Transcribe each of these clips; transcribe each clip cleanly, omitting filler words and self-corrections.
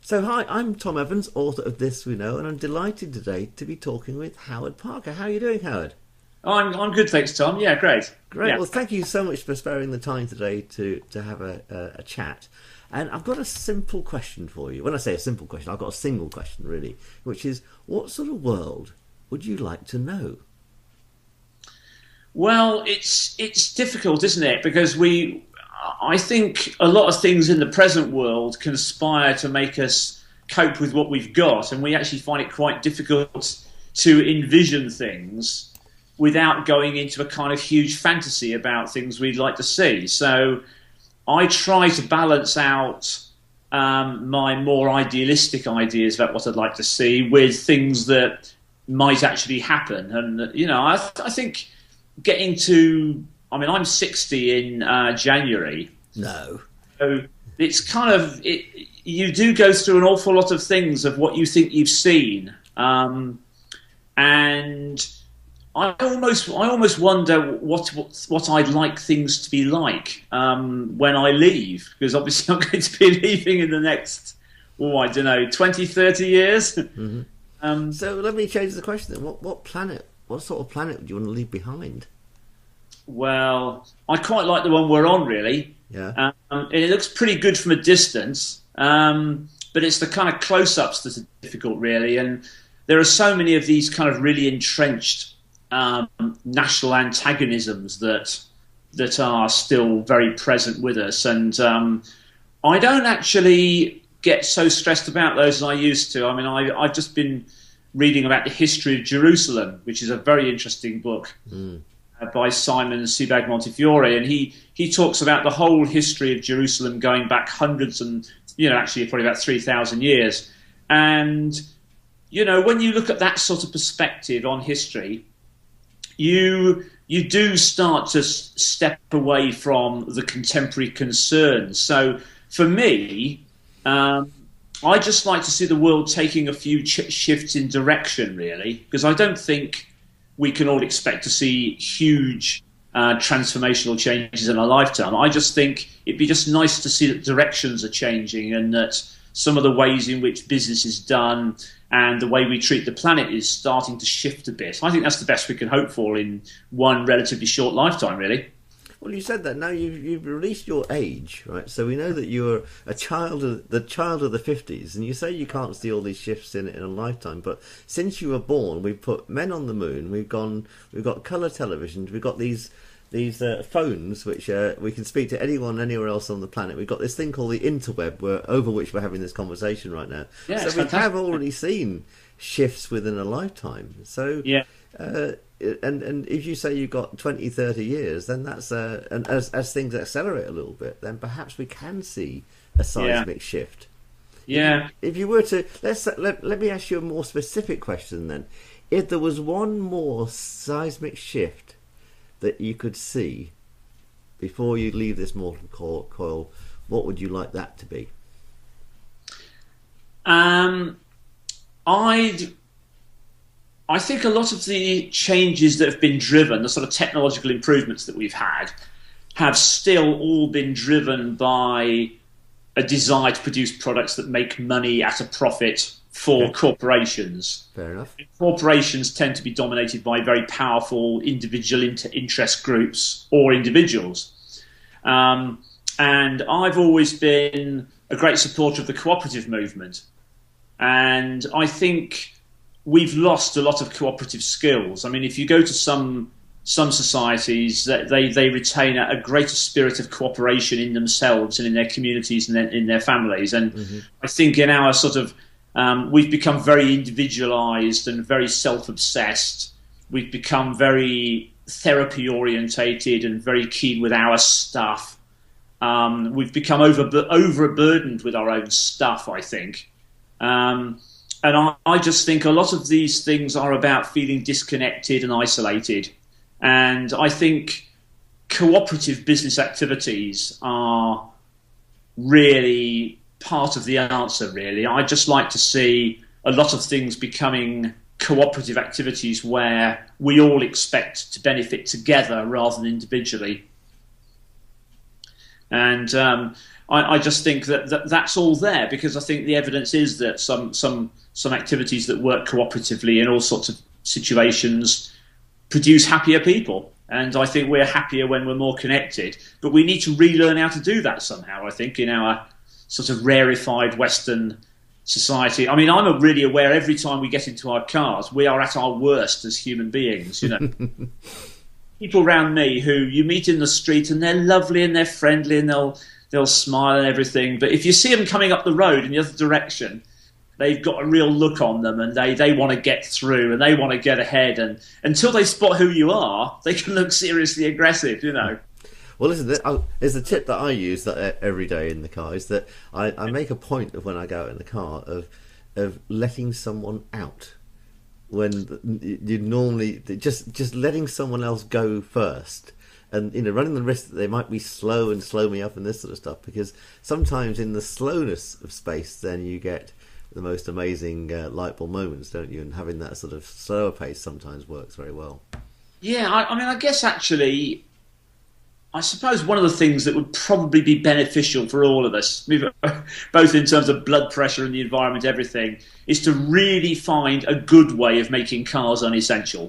So, hi, I'm Tom Evans, author of This We Know, and I'm delighted today to be talking with Howard Parker. How are you doing, Howard? I'm good, thanks, Tom. Yeah, great. Great. Yeah. Well, thank you so much for sparing the time today to have a chat. And I've got a simple question for you. When I say a simple question, I've got a single question, really, which is what sort of world would you like to know? Well, it's difficult, isn't it? Because I think a lot of things in the present world conspire to make us cope with what we've got, and we actually find it quite difficult to envision things without going into a kind of huge fantasy about things we'd like to see. So I try to balance out my more idealistic ideas about what I'd like to see with things that might actually happen. And I think getting to, I mean, I'm 60 in January, No. so it's kind of you do go through an awful lot of things of what you think you've seen, and I almost wonder what I'd like things to be like when I leave, because obviously I'm going to be leaving in the next, I don't know, 20, 30 years. So let me change the question then. What sort of planet would you want to leave behind? Well, I quite like the one we're on, really. Yeah. And it looks pretty good from a distance, but it's the kind of close-ups that are difficult, really. And there are so many of these kind of really entrenched national antagonisms that are still very present with us. And I don't actually get so stressed about those as I used to. I mean, I've just been reading about the history of Jerusalem, which is a very interesting book. By Simon Sebag Montefiore, and he talks about the whole history of Jerusalem going back hundreds and actually probably about 3,000 years. And when you look at that sort of perspective on history, you do start to step away from the contemporary concerns. So for me, I just like to see the world taking a few shifts in direction, really, because I don't think we can all expect to see huge transformational changes in a lifetime. I just think it'd be just nice to see that directions are changing and that some of the ways in which business is done and the way we treat the planet is starting to shift a bit. I think that's the best we can hope for in one relatively short lifetime, really. Well, you said that. Now you've released your age, right? So we know that you're the child of the 50s, and you say you can't see all these shifts in a lifetime. But since you were born, we've put men on the moon. We've got colour televisions. We've got these phones which we can speak to anyone anywhere else on the planet. We've got this thing called the interweb, over which we're having this conversation right now. Yeah, so it's we fantastic. have already seen shifts within a lifetime. So Yeah. and if you say you've got 20, 30 years, then that's and as things accelerate a little bit, then perhaps we can see a seismic shift. Yeah. If you were to let me ask you a more specific question then. If there was one more seismic shift that you could see before you leave this mortal coil, what would you like that to be? I think a lot of the changes that have been driven, the sort of technological improvements that we've had, have still all been driven by a desire to produce products that make money at a profit for Okay. corporations. Fair enough. Corporations tend to be dominated by very powerful individual interest groups or individuals. And I've always been a great supporter of the cooperative movement. And I think we've lost a lot of cooperative skills. I mean, if you go to some societies, that they retain a greater spirit of cooperation in themselves and in their communities and in their families. And I think in our sort of we've become very individualized and very self-obsessed. We've become very therapy orientated and very keen with our stuff. We've become overburdened with our own stuff, I think. And I just think a lot of these things are about feeling disconnected and isolated. And I think cooperative business activities are really part of the answer, really. I just like to see a lot of things becoming cooperative activities where we all expect to benefit together rather than individually. And I just think that's all there, because I think the evidence is that some activities that work cooperatively in all sorts of situations produce happier people. And I think we're happier when we're more connected. But we need to relearn how to do that somehow, I think, in our sort of rarefied Western society. I mean, I'm really aware every time we get into our cars, we are at our worst as human beings, you know. People around me who you meet in the street and they're lovely and they're friendly and they'll smile and everything. But if you see them coming up the road in the other direction, they've got a real look on them, and they want to get through and they want to get ahead. And until they spot who you are, they can look seriously aggressive, you know. Well, listen, there's a tip that I use every day in the car, is that I make a point of when I go out in the car of letting someone out. When you normally just letting someone else go first, and running the risk that they might be slow and slow me up and this sort of stuff, because sometimes in the slowness of space then you get the most amazing light bulb moments, don't you? And having that sort of slower pace sometimes works very well. Yeah, I mean, I guess actually, I suppose one of the things that would probably be beneficial for all of us, both in terms of blood pressure and the environment, everything, is to really find a good way of making cars unessential.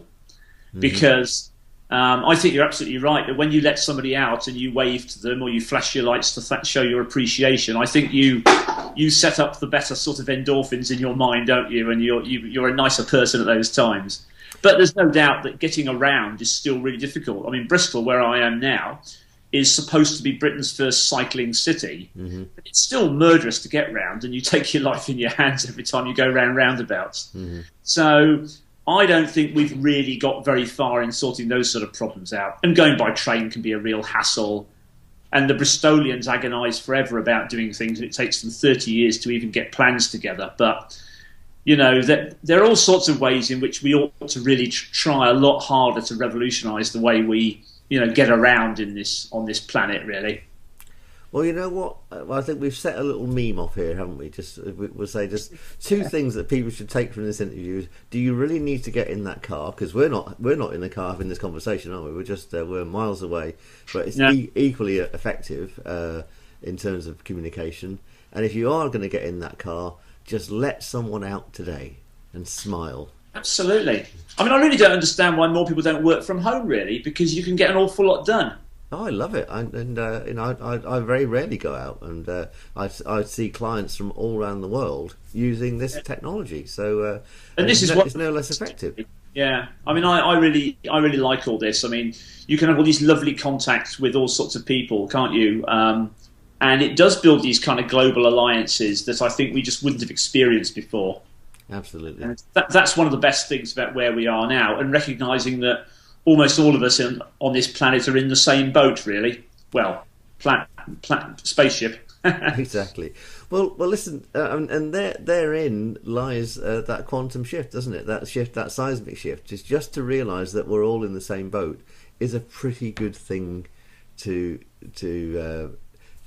Mm-hmm. Because I think you're absolutely right that when you let somebody out and you wave to them or you flash your lights to show your appreciation, I think you set up the better sort of endorphins in your mind, don't you? And you're a nicer person at those times. But there's no doubt that getting around is still really difficult. I mean, Bristol, where I am now, is supposed to be Britain's first cycling city. Mm-hmm. It's still murderous to get round, and you take your life in your hands every time you go round roundabouts. Mm-hmm. So I don't think we've really got very far in sorting those sort of problems out. And going by train can be a real hassle. And the Bristolians agonise forever about doing things, and it takes them 30 years to even get plans together. But you know, that there are all sorts of ways in which we ought to really try a lot harder to revolutionise the way we, get around on this planet, really. Well, you know what? I think we've set a little meme off here, haven't we? We'll say just two things that people should take from this interview. Do you really need to get in that car? Because we're not in the car having this conversation, are we? We're miles away, but it's equally effective in terms of communication. And if you are going to get in that car, just let someone out today and smile. Absolutely. I mean, I really don't understand why more people don't work from home, really, because you can get an awful lot done. Oh, I love it, I very rarely go out, and I see clients from all around the world using this technology. So, and this is it's no less effective. Yeah, I mean, I really like all this. I mean, you can have all these lovely contacts with all sorts of people, can't you? And it does build these kind of global alliances that I think we just wouldn't have experienced before. Absolutely. And that's one of the best things about where we are now, and recognising that almost all of us on this planet are in the same boat, really. Well, spaceship. Exactly. Well, listen, and therein lies that quantum shift, doesn't it? That shift, that seismic shift, is just to realise that we're all in the same boat is a pretty good thing to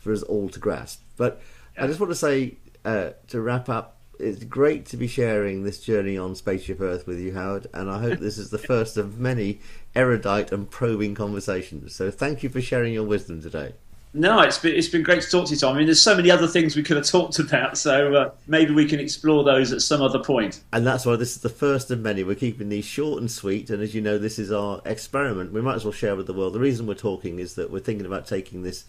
for us all to grasp. But I just want to say, to wrap up, it's great to be sharing this journey on Spaceship Earth with you, Howard, and I hope this is the first of many erudite and probing conversations. So thank you for sharing your wisdom today. No, it's been great to talk to you, Tom. I mean, there's so many other things we could have talked about, so maybe we can explore those at some other point. And that's why this is the first of many. We're keeping these short and sweet, and as you know, this is our experiment. We might as well share with the world. The reason we're talking is that we're thinking about taking this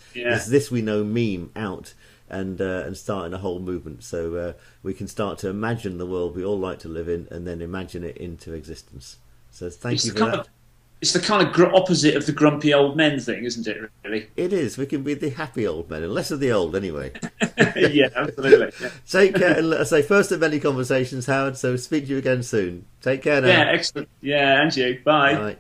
we know meme out and starting a whole movement, so we can start to imagine the world we all like to live in, and then imagine it into existence. So thank you for that. It's the kind of opposite of the grumpy old men thing, isn't it, really? It is. We can be the happy old men, and less of the old, anyway. Yeah, absolutely. Yeah. Take care, and let's say first of many conversations, Howard, so speak to you again soon. Take care now. Yeah, excellent. Yeah, and you. Bye. Bye.